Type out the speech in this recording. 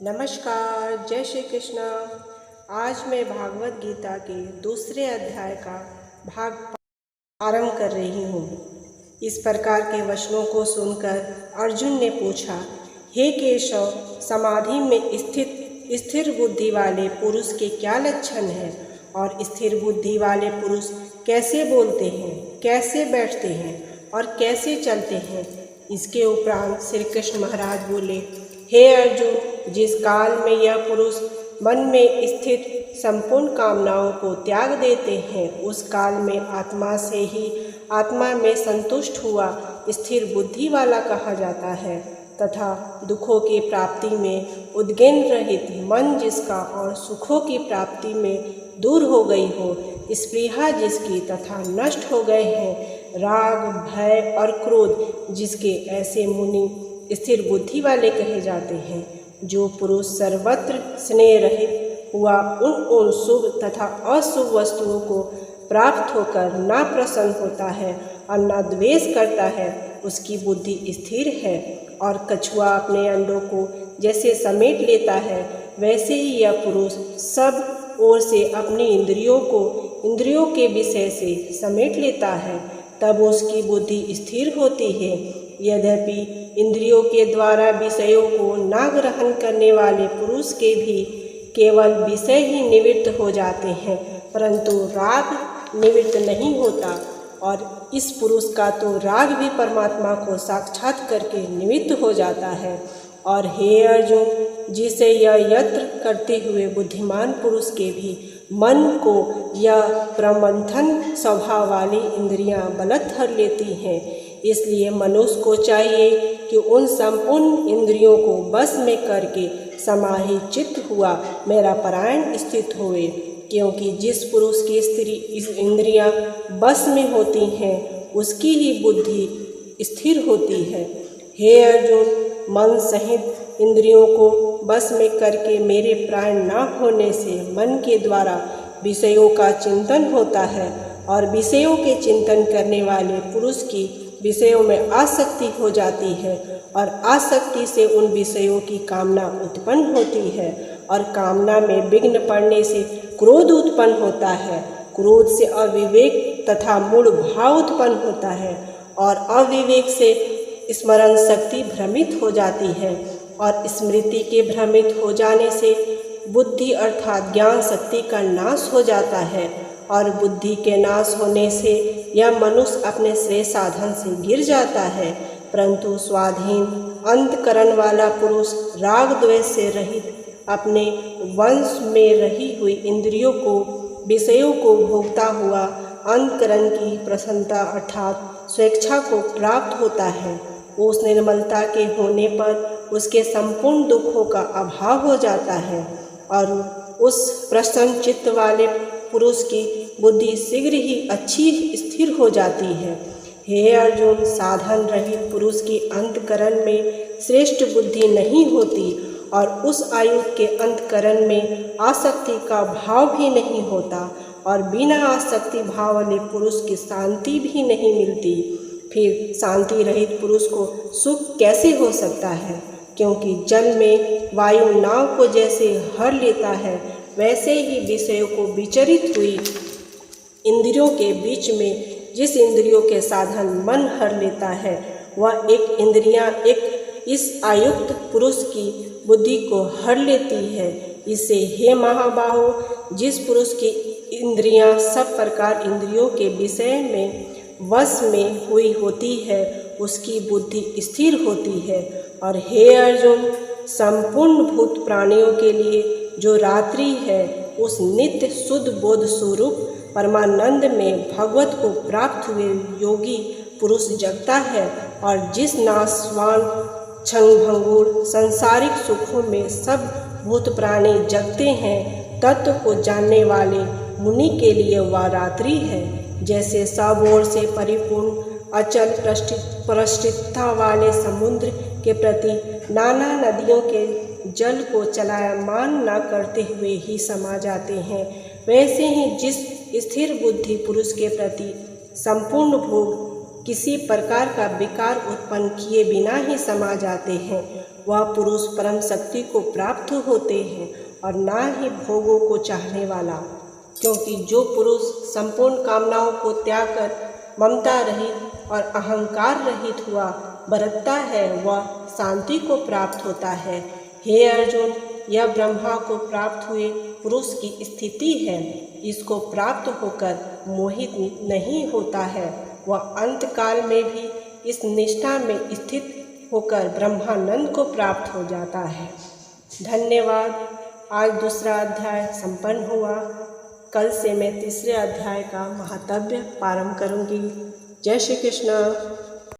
नमस्कार, जय श्री कृष्णा। आज मैं भागवत गीता के दूसरे अध्याय का भाग आरंभ कर रही हूँ। इस प्रकार के वचनों को सुनकर अर्जुन ने पूछा, हे केशव, समाधि में स्थिर बुद्धि वाले पुरुष के क्या लक्षण हैं और स्थिर बुद्धि वाले पुरुष कैसे बोलते हैं, कैसे बैठते हैं और कैसे चलते हैं। इसके उपरांत श्री कृष्ण महाराज बोले, हे अर्जुन, जिस काल में यह पुरुष मन में स्थित संपूर्ण कामनाओं को त्याग देते हैं, उस काल में आत्मा से ही आत्मा में संतुष्ट हुआ स्थिर बुद्धि वाला कहा जाता है तथा दुखों की प्राप्ति में उद्वेग रहित मन जिसका और सुखों की प्राप्ति में दूर हो गई हो, स्पृहा जिसकी तथा नष्ट हो गए हैं राग, भय और क्रोध जिसके, ऐसे मुनि स्थिर बुद्धि वाले कहे जाते हैं। जो पुरुष सर्वत्र स्नेह रहित हुआ उन शुभ तथा अशुभ वस्तुओं को प्राप्त होकर ना प्रसन्न होता है और ना द्वेष करता है, उसकी बुद्धि स्थिर है। और कछुआ अपने अंडों को जैसे समेट लेता है, वैसे ही यह पुरुष सब ओर से अपनी इंद्रियों के विषय से समेट लेता है, तब उसकी बुद्धि स्थिर होती है। यद्यपि इंद्रियों के द्वारा विषयों को ना ग्रहण करने वाले पुरुष के भी केवल विषय ही निवृत्त हो जाते हैं, परंतु राग निवृत्त नहीं होता, और इस पुरुष का तो राग भी परमात्मा को साक्षात करके निवृत्त हो जाता है। और हे अर्जुन, जिसे यह यत्न करते हुए बुद्धिमान पुरुष के भी मन को यह प्रमंथन स्वभाव वाली इंद्रियां बलत धर लेती हैं, इसलिए मनुष्य को चाहिए कि उन संपूर्ण इंद्रियों को बस में करके समाहित चित्त हुआ मेरा परायण स्थित होए, क्योंकि जिस पुरुष की इंद्रियां बस में होती हैं, उसकी ही बुद्धि स्थिर होती है। हे अर्जुन, मन सहित इंद्रियों को बस में करके मेरे प्राण न होने से मन के द्वारा विषयों का चिंतन होता है, और विषयों के चिंतन करने वाले पुरुष की विषयों में आसक्ति हो जाती है, और आसक्ति से उन विषयों की कामना उत्पन्न होती है, और कामना में विघ्न पड़ने से क्रोध उत्पन्न होता है। क्रोध से अविवेक तथा मूढ़ भाव उत्पन्न होता है, और अविवेक से स्मरण शक्ति भ्रमित हो जाती है, और स्मृति के भ्रमित हो जाने से बुद्धि अर्थात ज्ञान शक्ति का नाश हो जाता है, और बुद्धि के नाश होने से यह मनुष्य अपने श्रेष्ठ साधन से गिर जाता है। परंतु स्वाधीन अंतकरण वाला पुरुष राग द्वेष से रहित अपने वंश में रही हुई इंद्रियों को, विषयों को भोगता हुआ अंतकरण की प्रसन्नता अर्थात स्वेच्छा को प्राप्त होता है। उस निर्मलता के होने पर उसके संपूर्ण दुखों का अभाव हो जाता है, और उस प्रसन्न चित्त वाले पुरुष की बुद्धि शीघ्र ही अच्छी स्थिर हो जाती है। हे अर्जुन, साधन रहित पुरुष की अंतकरण में श्रेष्ठ बुद्धि नहीं होती, और उस आयु के अंतकरण में आसक्ति का भाव भी नहीं होता, और बिना आसक्ति भाव वाले पुरुष की शांति भी नहीं मिलती। फिर शांति रहित पुरुष को सुख कैसे हो सकता है? क्योंकि जल में वायु नाव को जैसे हर लेता है, वैसे ही विषयों को विचरित हुई इंद्रियों के बीच में जिस इंद्रियों के साधन मन हर लेता है, वह एक इंद्रियां एक इस आयुक्त पुरुष की बुद्धि को हर लेती है। इससे हे महाबाहो, जिस पुरुष की इंद्रियां सब प्रकार इंद्रियों के विषय में वश में हुई होती है, उसकी बुद्धि स्थिर होती है। और हे अर्जुन, संपूर्ण भूत प्राणियों के लिए जो रात्रि है, उस नित्य शुद्ध बोध स्वरूप परमानंद में भगवत को प्राप्त हुए योगी पुरुष जगता है, और जिस नाशवान क्षणभंगुर सांसारिक सुखों में सब भूत प्राणी जगते हैं, तत्व को जानने वाले मुनि के लिए वह रात्रि है। जैसे सब ओर से परिपूर्ण अचल प्रस्थितता वाले समुद्र के प्रति नाना नदियों के जल को चलायमान न करते हुए ही समा जाते हैं, वैसे ही जिस स्थिर बुद्धि पुरुष के प्रति संपूर्ण भोग किसी प्रकार का विकार उत्पन्न किए बिना ही समा जाते हैं, वह पुरुष परम शक्ति को प्राप्त होते हैं और ना ही भोगों को चाहने वाला, क्योंकि जो पुरुष संपूर्ण कामनाओं को त्याग कर ममता रहित और अहंकार रहित हुआ बरतता है वह शांति को प्राप्त होता है। हे अर्जुन, यह ब्रह्मा को प्राप्त हुए पुरुष की स्थिति है। इसको प्राप्त होकर मोहित नहीं होता है। वह अंत काल में भी इस निष्ठा में स्थित होकर ब्रह्मानंद को प्राप्त हो जाता है। धन्यवाद। आज दूसरा अध्याय संपन्न हुआ। कल से मैं तीसरे अध्याय का महात्म्य प्रारंभ करूंगी। जय श्री कृष्ण।